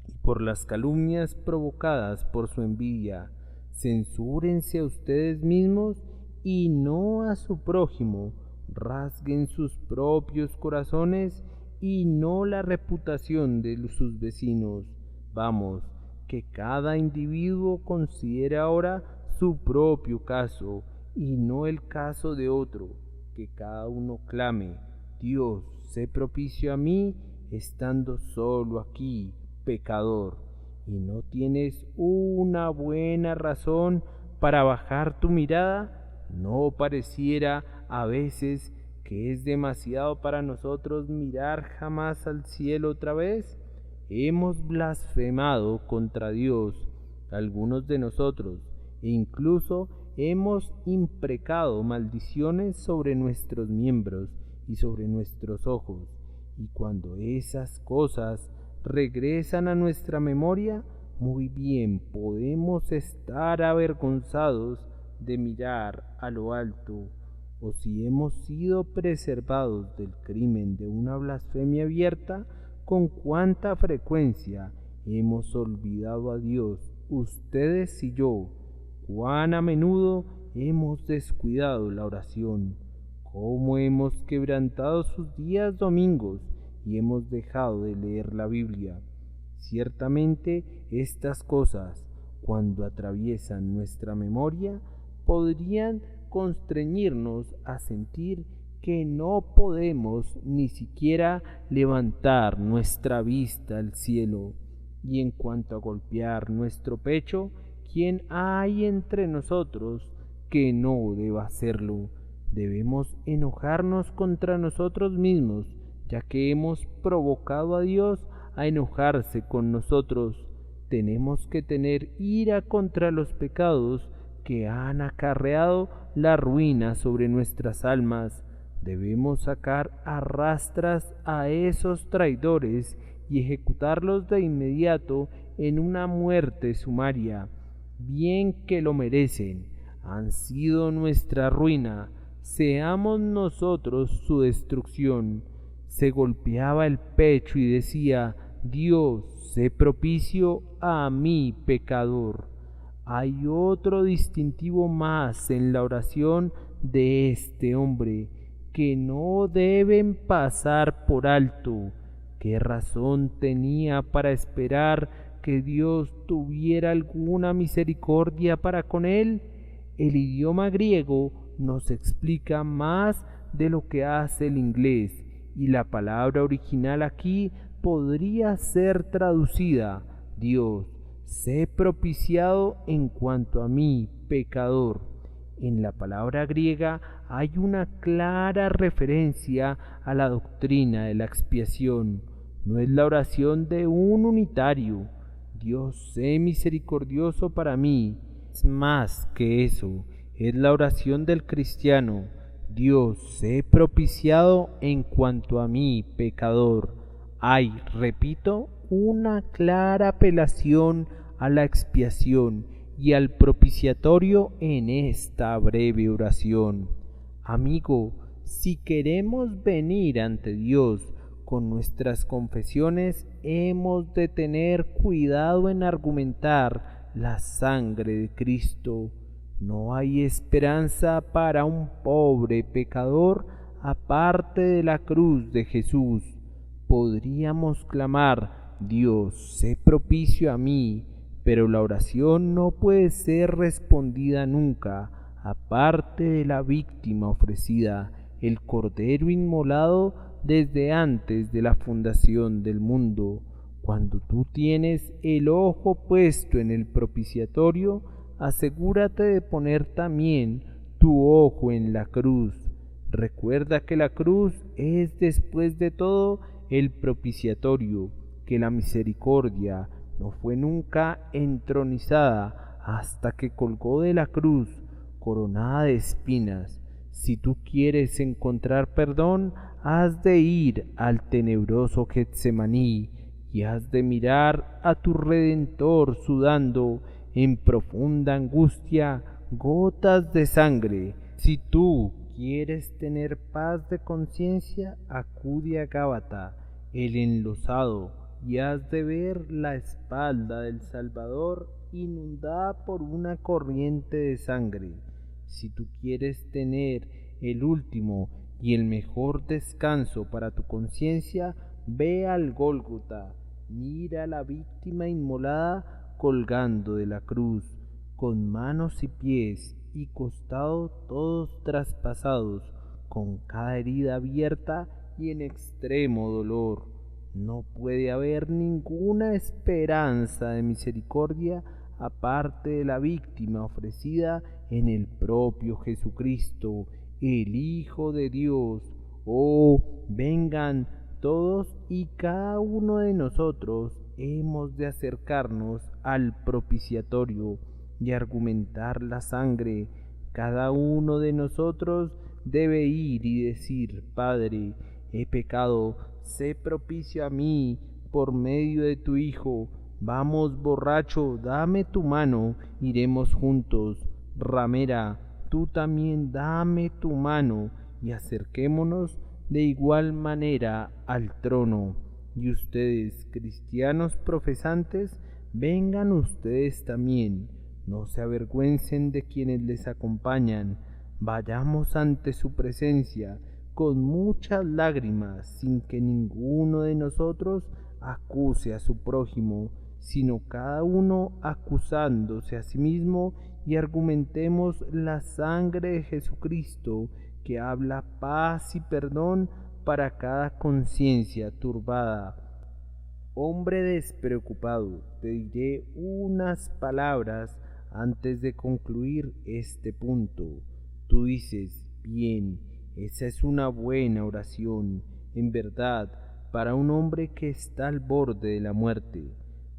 y por las calumnias provocadas por su envidia. Censúrense a ustedes mismos y no a su prójimo. Rasguen sus propios corazones y no la reputación de sus vecinos. Vamos, que cada individuo considere ahora su propio caso y no el caso de otro. Que cada uno clame: Dios, sé propicio a mí, estando solo aquí, pecador. ¿Y no tienes una buena razón para bajar tu mirada? ¿No pareciera a veces que es demasiado para nosotros mirar jamás al cielo otra vez? Hemos blasfemado contra Dios, algunos de nosotros, e incluso hemos imprecado maldiciones sobre nuestros miembros y sobre nuestros ojos. Y cuando esas cosas regresan a nuestra memoria, muy bien podemos estar avergonzados de mirar a lo alto. O si hemos sido preservados del crimen de una blasfemia abierta, con cuánta frecuencia hemos olvidado a Dios, ustedes y yo. Cuán a menudo hemos descuidado la oración, cómo hemos quebrantado sus días domingos y hemos dejado de leer la Biblia. Ciertamente estas cosas, cuando atraviesan nuestra memoria, podrían constreñirnos a sentir que no podemos ni siquiera levantar nuestra vista al cielo. Y en cuanto a golpear nuestro pecho, ¿quién hay entre nosotros que no deba hacerlo? Debemos enojarnos contra nosotros mismos, ya que hemos provocado a Dios a enojarse con nosotros. Tenemos que tener ira contra los pecados que han acarreado la ruina sobre nuestras almas. Debemos sacar a rastras a esos traidores y ejecutarlos de inmediato en una muerte sumaria. Bien que lo merecen, han sido nuestra ruina, seamos nosotros su destrucción. Se golpeaba el pecho y decía: Dios, sé propicio a mí, pecador. Hay otro distintivo más en la oración de este hombre que no deben pasar por alto. ¿Qué razón tenía para esperar que Dios tuviera alguna misericordia para con él? El idioma griego nos explica más de lo que hace el inglés, y la palabra original aquí podría ser traducida: Dios, sé propiciado en cuanto a mí, pecador. En la palabra griega hay una clara referencia a la doctrina de la expiación. No es la oración de un unitario: Dios, sé misericordioso para mí. Es más que eso, es la oración del cristiano: Dios, sé propiciado en cuanto a mí, pecador. Hay, repito, una clara apelación a la expiación y al propiciatorio en esta breve oración. Amigo, si queremos venir ante Dios con nuestras confesiones, hemos de tener cuidado en argumentar la sangre de Cristo. No hay esperanza para un pobre pecador aparte de la cruz de Jesús. Podríamos clamar: Dios, sé propicio a mí, pero la oración no puede ser respondida nunca, aparte de la víctima ofrecida, el Cordero inmolado desde antes de la fundación del mundo. Cuando tú tienes el ojo puesto en el propiciatorio, asegúrate de poner también tu ojo en la cruz. Recuerda que la cruz es, después de todo, el propiciatorio, que la misericordia no fue nunca entronizada hasta que colgó de la cruz, coronada de espinas. Si tú quieres encontrar perdón, has de ir al tenebroso Getsemaní y has de mirar a tu Redentor sudando en profunda angustia gotas de sangre. Si tú quieres tener paz de conciencia, acude a Gábata, el enlosado, y has de ver la espalda del Salvador inundada por una corriente de sangre. Si tú quieres tener el último y el mejor descanso para tu conciencia, ve al Gólgota, mira a la víctima inmolada colgando de la cruz, con manos y pies y costado todos traspasados, con cada herida abierta y en extremo dolor. No puede haber ninguna esperanza de misericordia aparte de la víctima ofrecida en el propio Jesucristo, el Hijo de Dios. Oh, vengan todos y cada uno de nosotros hemos de acercarnos al propiciatorio y argumentar la sangre. Cada uno de nosotros debe ir y decir: Padre, he pecado, sé propicio a mí por medio de tu Hijo. Vamos, borracho, dame tu mano, iremos juntos. Ramera, tú también dame tu mano, y acerquémonos de igual manera al trono. Y ustedes, cristianos profesantes, vengan ustedes también. No se avergüencen de quienes les acompañan. Vayamos ante su presencia con muchas lágrimas, sin que ninguno de nosotros acuse a su prójimo, sino cada uno acusándose a sí mismo, y argumentemos la sangre de Jesucristo, que habla paz y perdón para cada conciencia turbada. Hombre despreocupado, te diré unas palabras antes de concluir este punto. Tú dices, bien, esa es una buena oración, en verdad, para un hombre que está al borde de la muerte.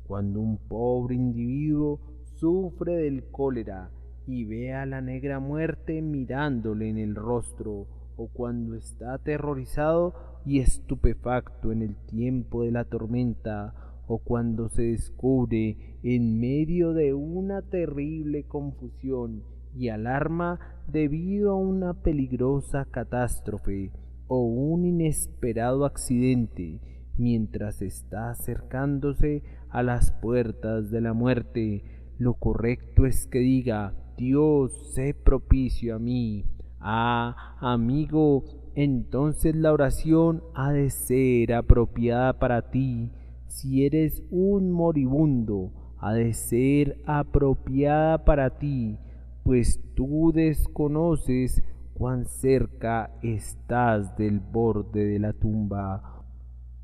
Cuando un pobre individuo sufre del cólera y ve a la negra muerte mirándole en el rostro, o cuando está aterrorizado y estupefacto en el tiempo de la tormenta, o cuando se descubre en medio de una terrible confusión y alarma debido a una peligrosa catástrofe o un inesperado accidente, mientras está acercándose a las puertas de la muerte, lo correcto es que diga: Dios, sé propicio a mí. Ah, amigo, entonces la oración ha de ser apropiada para ti. Si eres un moribundo, ha de ser apropiada para ti, pues tú desconoces cuán cerca estás del borde de la tumba.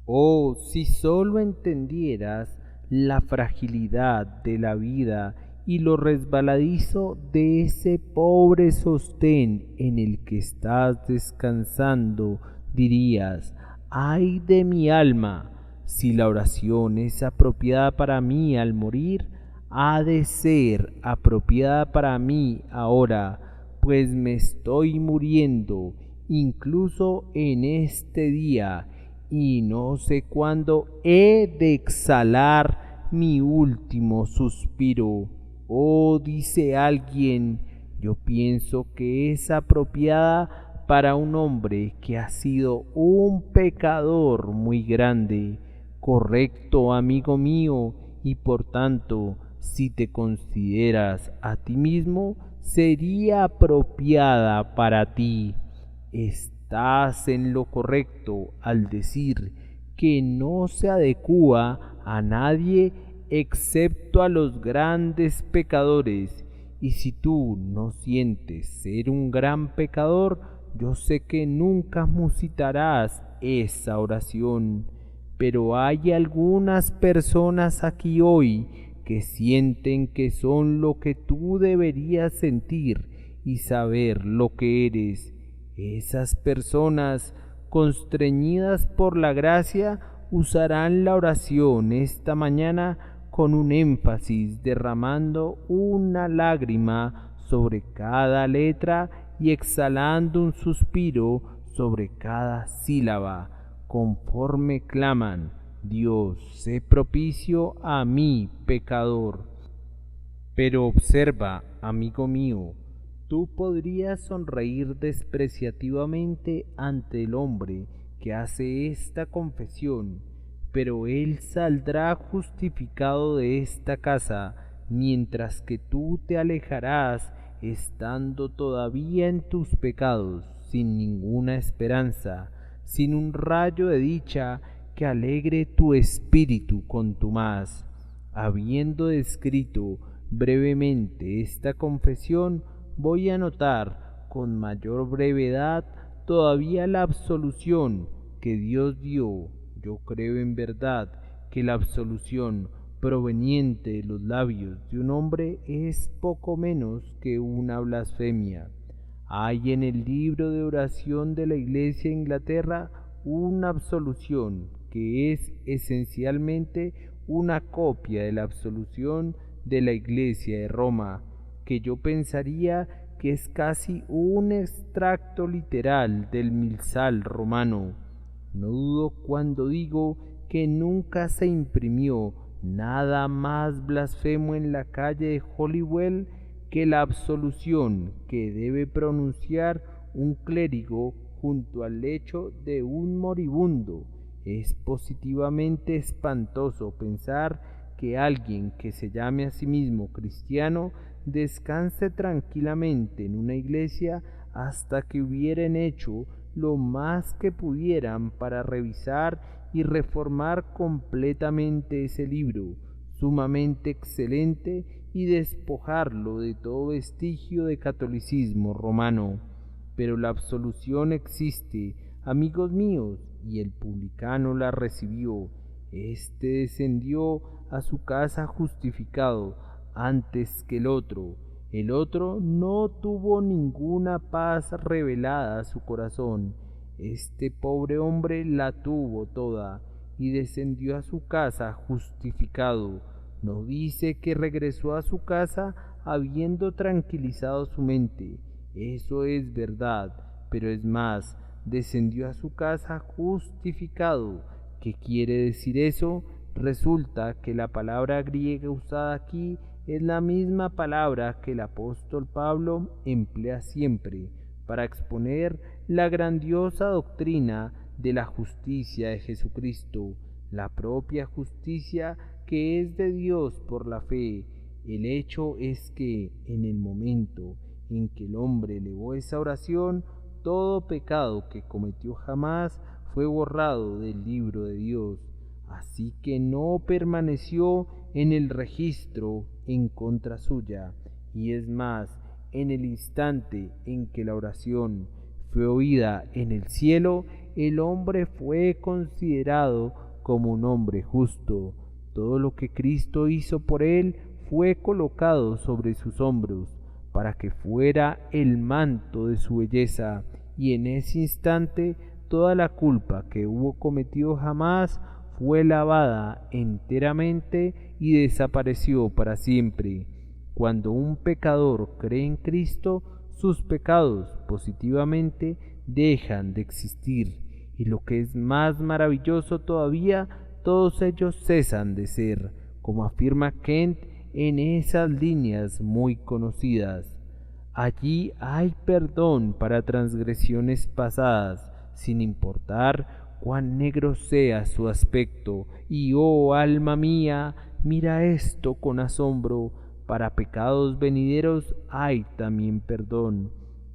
Oh, si sólo entendieras la fragilidad de la vida y lo resbaladizo de ese pobre sostén en el que estás descansando, dirías: ¡ay de mi alma! Si la oración es apropiada para mí al morir, ha de ser apropiada para mí ahora, pues me estoy muriendo, incluso en este día, y no sé cuándo he de exhalar mi último suspiro. Oh, dice alguien, yo pienso que es apropiada para un hombre que ha sido un pecador muy grande. Correcto, amigo mío, y por tanto, si te consideras a ti mismo, sería apropiada para ti. Estás en lo correcto al decir que no se adecúa a nadie excepto a los grandes pecadores, y si tú no sientes ser un gran pecador, yo sé que nunca musitarás esa oración. Pero hay algunas personas aquí hoy que sienten que son lo que tú deberías sentir y saber lo que eres. Esas personas, constreñidas por la gracia, usarán la oración esta mañana con un énfasis, derramando una lágrima sobre cada letra y exhalando un suspiro sobre cada sílaba, conforme claman: Dios, sé propicio a mí, pecador. Pero observa, amigo mío, tú podrías sonreír despreciativamente ante el hombre que hace esta confesión, pero él saldrá justificado de esta casa, mientras que tú te alejarás estando todavía en tus pecados, sin ninguna esperanza, sin un rayo de dicha que alegre tu espíritu contumaz. Habiendo descrito brevemente esta confesión, voy a anotar con mayor brevedad todavía la absolución que Dios dio. Yo creo en verdad que la absolución proveniente de los labios de un hombre es poco menos que una blasfemia. Hay en el libro de oración de la Iglesia de Inglaterra una absolución que es esencialmente una copia de la absolución de la Iglesia de Roma, que yo pensaría que es casi un extracto literal del misal romano. No dudo cuando digo que nunca se imprimió nada más blasfemo en la calle de Holywell que la absolución que debe pronunciar un clérigo junto al lecho de un moribundo. Es positivamente espantoso pensar que alguien que se llame a sí mismo cristiano descanse tranquilamente en una iglesia hasta que hubieran hecho lo más que pudieran para revisar y reformar completamente ese libro, sumamente excelente y despojarlo de todo vestigio de catolicismo romano. Pero la absolución existe, amigos míos, y el publicano la recibió. Este descendió a su casa justificado antes que el otro. El otro no tuvo ninguna paz revelada a su corazón. Este pobre hombre la tuvo toda y descendió a su casa justificado. No dice que regresó a su casa habiendo tranquilizado su mente. Eso es verdad, pero es más, descendió a su casa justificado. ¿Qué quiere decir eso? Resulta que la palabra griega usada aquí es la misma palabra que el apóstol Pablo emplea siempre para exponer la grandiosa doctrina de la justicia de Jesucristo, la propia justicia que es de Dios por la fe. El hecho es que en el momento en que el hombre elevó esa oración, todo pecado que cometió jamás fue borrado del libro de Dios, así que no permaneció en el registro en contra suya. Y es más, en el instante en que la oración fue oída en el cielo, el hombre fue considerado como un hombre justo. Todo lo que Cristo hizo por él fue colocado sobre sus hombros, para que fuera el manto de su belleza, y en ese instante toda la culpa que hubo cometido jamás fue lavada enteramente y desapareció para siempre. Cuando un pecador cree en Cristo, sus pecados positivamente dejan de existir, y lo que es más maravilloso todavía, todos ellos cesan de ser, como afirma Kent en esas líneas muy conocidas. Allí hay perdón para transgresiones pasadas, sin importar cuán negro sea su aspecto, y oh alma mía, mira esto con asombro, para pecados venideros hay también perdón.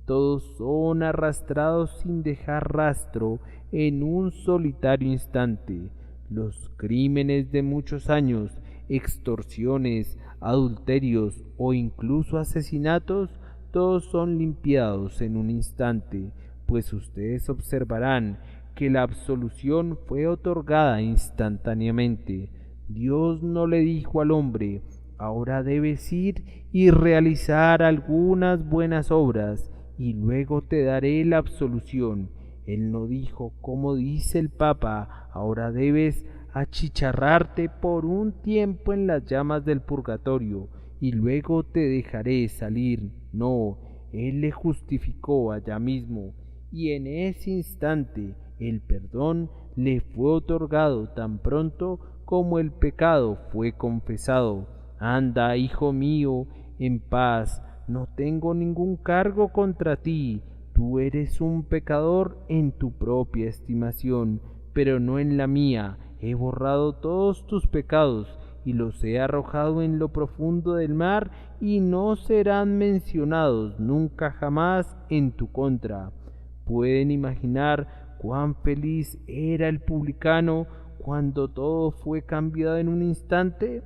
Todos son arrastrados sin dejar rastro en un solitario instante. Los crímenes de muchos años, extorsiones, adulterios o incluso asesinatos, todos son limpiados en un instante, pues ustedes observarán que la absolución fue otorgada instantáneamente. Dios no le dijo al hombre: ahora debes ir y realizar algunas buenas obras y luego te daré la absolución. Él no dijo, como dice el Papa: ahora debes achicharrarte por un tiempo en las llamas del purgatorio y luego te dejaré salir. No, Él le justificó allá mismo, y en ese instante el perdón le fue otorgado tan pronto como el pecado fue confesado. Anda, hijo mío, en paz, no tengo ningún cargo contra ti. Tú eres un pecador en tu propia estimación, pero no en la mía. He borrado todos tus pecados y los he arrojado en lo profundo del mar, y no serán mencionados nunca jamás en tu contra. ¿Pueden imaginar cuán feliz era el publicano cuando todo fue cambiado en un instante?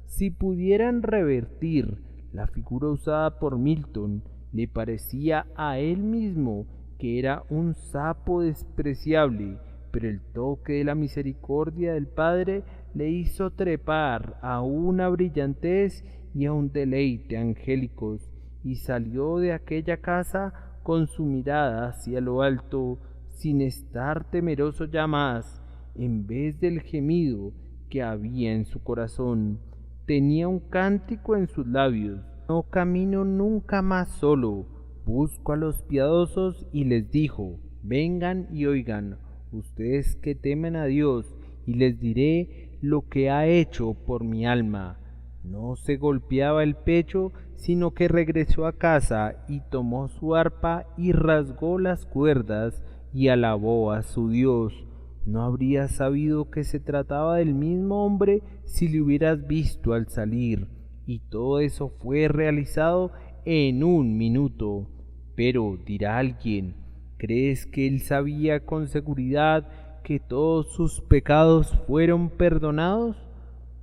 Si pudieran revertir la figura usada por Milton, le parecía a él mismo que era un sapo despreciable, pero el toque de la misericordia del Padre le hizo trepar a una brillantez y a un deleite angélicos, y salió de aquella casa con su mirada hacia lo alto, sin estar temeroso ya más. En vez del gemido que había en su corazón, tenía un cántico en sus labios: no camino nunca más solo, busco a los piadosos. Y les dijo: vengan y oigan, ustedes que temen a Dios, y les diré lo que ha hecho por mi alma. No se golpeaba el pecho, sino que regresó a casa y tomó su arpa y rasgó las cuerdas y alabó a su Dios. No habrías sabido que se trataba del mismo hombre si le hubieras visto al salir, y todo eso fue realizado en un minuto. Pero, dirá alguien, ¿crees que él sabía con seguridad que todos sus pecados fueron perdonados?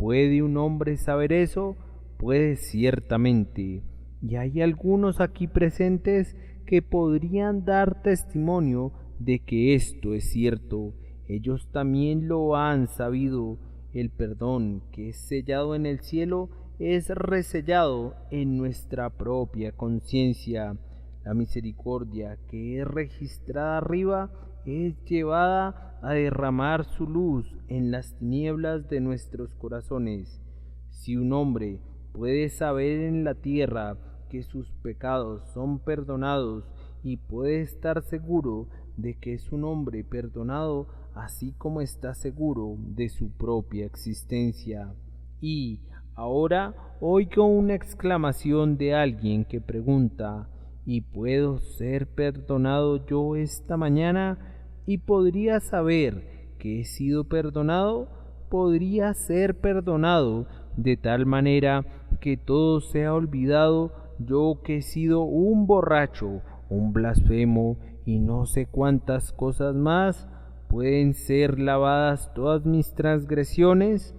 ¿Puede un hombre saber eso? Puede ciertamente. Y hay algunos aquí presentes que podrían dar testimonio de que esto es cierto. Ellos también lo han sabido. El perdón que es sellado en el cielo es resellado en nuestra propia conciencia. La misericordia que es registrada arriba es llevada a derramar su luz en las tinieblas de nuestros corazones. Si un hombre puede saber en la tierra que sus pecados son perdonados y puede estar seguro de que es un hombre perdonado, así como está seguro de su propia existencia. Y ahora oigo una exclamación de alguien que pregunta: ¿y puedo ser perdonado yo esta mañana? ¿Y podría saber que he sido perdonado? ¿Podría ser perdonado de tal manera que todo sea olvidado, yo que he sido un borracho, un blasfemo y no sé cuántas cosas más? ¿Pueden ser lavadas todas mis transgresiones?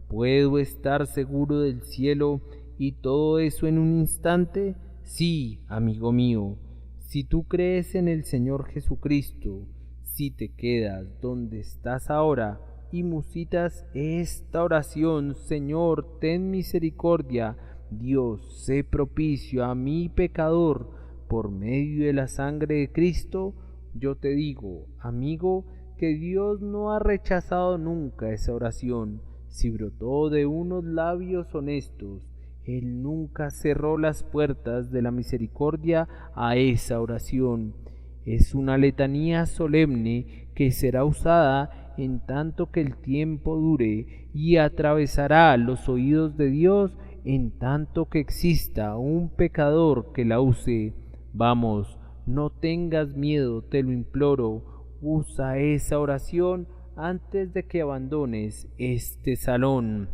¿Puedo estar seguro del cielo y todo eso en un instante? Sí, amigo mío, si tú crees en el Señor Jesucristo, si te quedas donde estás ahora y musitas esta oración: Señor, ten misericordia, Dios, sé propicio a mi pecador por medio de la sangre de Cristo, yo te digo, amigo, que Dios no ha rechazado nunca esa oración. Si brotó de unos labios honestos, Él nunca cerró las puertas de la misericordia a esa oración. Es una letanía solemne que será usada en tanto que el tiempo dure y atravesará los oídos de Dios en tanto que exista un pecador que la use. Vamos, no tengas miedo, te lo imploro, usa esa oración antes de que abandones este salón.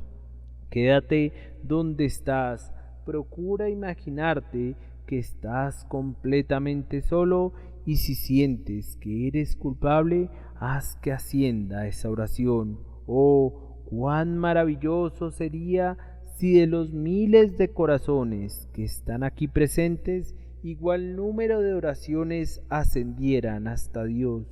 Quédate donde estás, procura imaginarte que estás completamente solo y si sientes que eres culpable, haz que ascienda esa oración. Oh, cuán maravilloso sería si de los miles de corazones que están aquí presentes, igual número de oraciones ascendieran hasta Dios.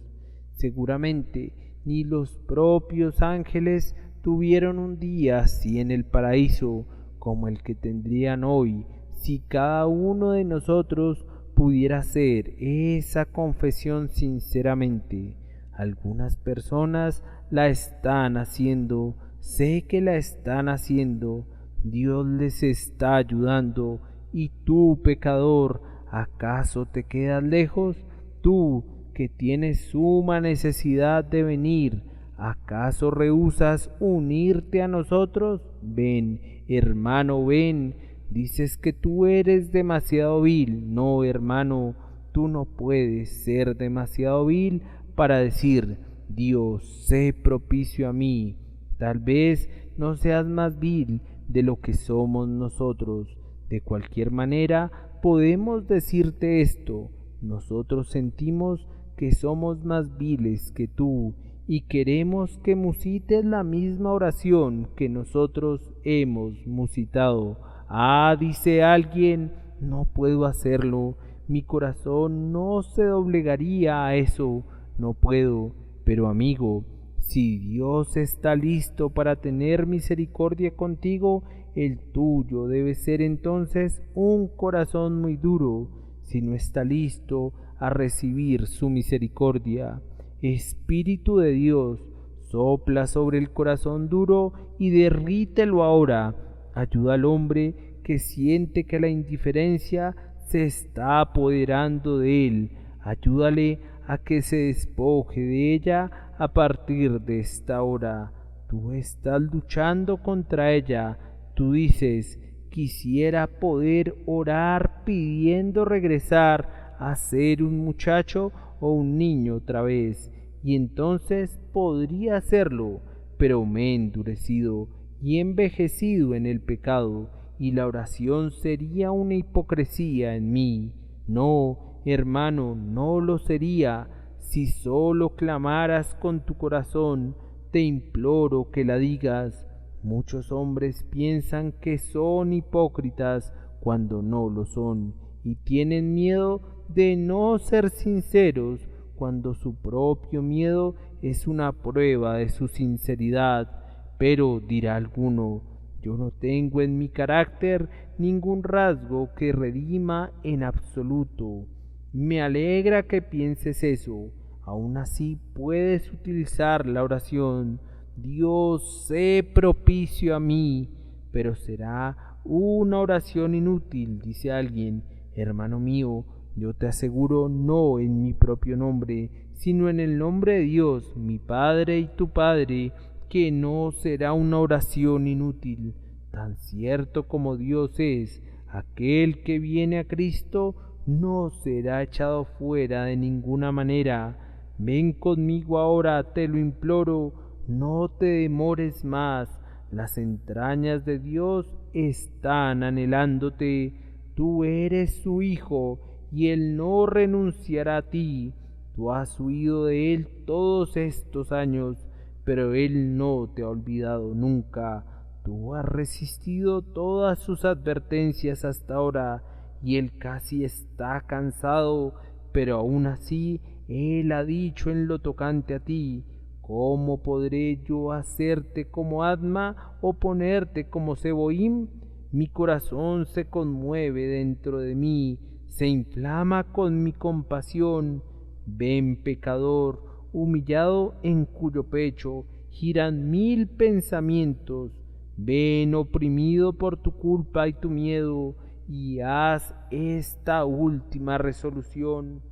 Seguramente ni los propios ángeles tuvieron un día así en el paraíso como el que tendrían hoy si cada uno de nosotros pudiera hacer esa confesión sinceramente. Algunas personas la están haciendo, sé que la están haciendo, Dios les está ayudando. Y tú, pecador, ¿acaso te quedas lejos? Tú, que tienes suma necesidad de venir, ¿acaso rehusas unirte a nosotros? Ven, hermano, ven. Dices que tú eres demasiado vil. No, hermano, tú no puedes ser demasiado vil para decir: Dios, sé propicio a mí. Tal vez no seas más vil de lo que somos nosotros. De cualquier manera, podemos decirte esto: nosotros sentimos que somos más viles que tú y queremos que musites la misma oración que nosotros hemos musitado. Ah, dice alguien, no puedo hacerlo, mi corazón no se doblegaría a eso, no puedo. Pero amigo, si Dios está listo para tener misericordia contigo, el tuyo debe ser entonces un corazón muy duro, si no está listo a recibir su misericordia. Espíritu de Dios, sopla sobre el corazón duro y derrítelo ahora. Ayuda al hombre que siente que la indiferencia se está apoderando de él. Ayúdale a que se despoje de ella a partir de esta hora. Tú estás luchando contra ella. Tú dices: quisiera poder orar pidiendo regresar a ser un muchacho o un niño otra vez, y entonces podría hacerlo, pero me he endurecido y envejecido en el pecado, y la oración sería una hipocresía en mí. No, hermano, no lo sería. Si solo clamaras con tu corazón, te imploro que la digas: Muchos hombres piensan que son hipócritas cuando no lo son, y tienen miedo de no ser sinceros cuando su propio miedo es una prueba de su sinceridad. Pero dirá alguno: yo no tengo en mi carácter ningún rasgo que redima en absoluto. Me alegra que pienses eso. Aún así puedes utilizar la oración: Dios, sé propicio a mí. Pero será una oración inútil, dice alguien. Hermano mío, yo te aseguro, no en mi propio nombre, sino en el nombre de Dios, mi Padre y tu Padre, que no será una oración inútil. Tan cierto como Dios es, aquel que viene a Cristo no será echado fuera de ninguna manera. Ven conmigo ahora, te lo imploro, no te demores más. Las entrañas de Dios están anhelándote. Tú eres su hijo y Él no renunciará a ti. Tú has huido de Él todos estos años, pero Él no te ha olvidado nunca. Tú has resistido todas sus advertencias hasta ahora, y Él casi está cansado, pero aún así Él ha dicho en lo tocante a ti: ¿cómo podré yo hacerte como Adma o ponerte como Seboim? Mi corazón se conmueve dentro de mí, se inflama con mi compasión. Ven, pecador, humillado, en cuyo pecho giran 1000 pensamientos. Ven, oprimido por tu culpa y tu miedo, y haz esta última resolución: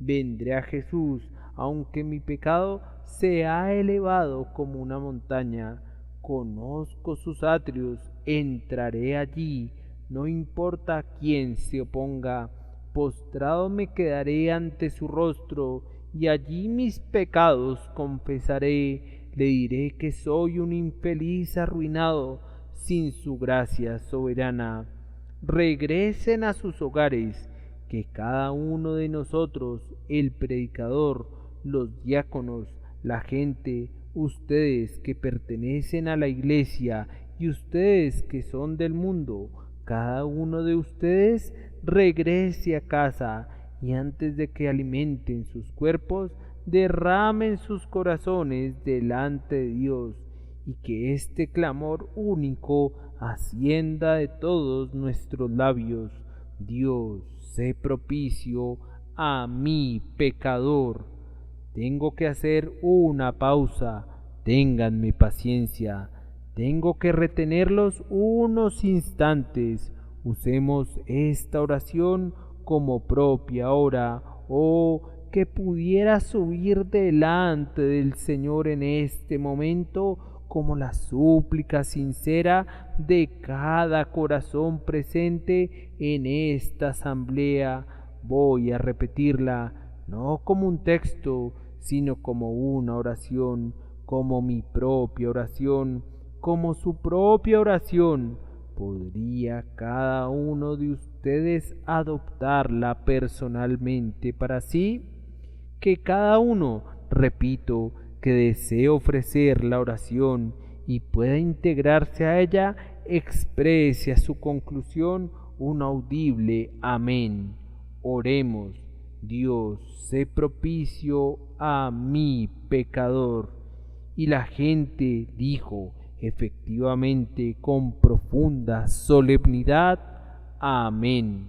vendré a Jesús, aunque mi pecado se ha elevado como una montaña. Conozco sus atrios, entraré allí, no importa quién se oponga. Postrado me quedaré ante su rostro, y allí mis pecados confesaré. Le diré que soy un infeliz arruinado sin su gracia soberana. Regresen a sus hogares, que cada uno de nosotros, el predicador, los diáconos, la gente, ustedes que pertenecen a la iglesia y ustedes que son del mundo, cada uno de ustedes regrese a casa, y antes de que alimenten sus cuerpos, derramen sus corazones delante de Dios, y que este clamor único ascienda de todos nuestros labios: Dios, sé propicio a mí, pecador. Tengo que hacer una pausa, ténganme paciencia. Tengo que retenerlos unos instantes. Usemos esta oración como propia hora. Oh, que pudiera subir delante del Señor en este momento como la súplica sincera de cada corazón presente en esta asamblea. Voy a repetirla, no como un texto, sino como una oración, como mi propia oración, como su propia oración. ¿Podría cada uno de ustedes adoptarla personalmente para sí? Que cada uno, repito, que desee ofrecer la oración y pueda integrarse a ella, exprese a su conclusión un audible amén. Oremos. Dios, sé propicio a mí, pecador. Y la gente dijo, efectivamente, con profunda solemnidad: amén.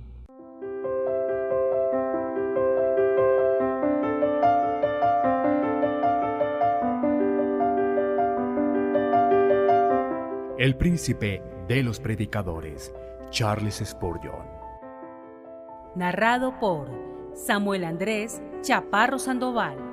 El príncipe de los predicadores, Charles Spurgeon.
Narrado por Samuel Andrés Chaparro Sandoval.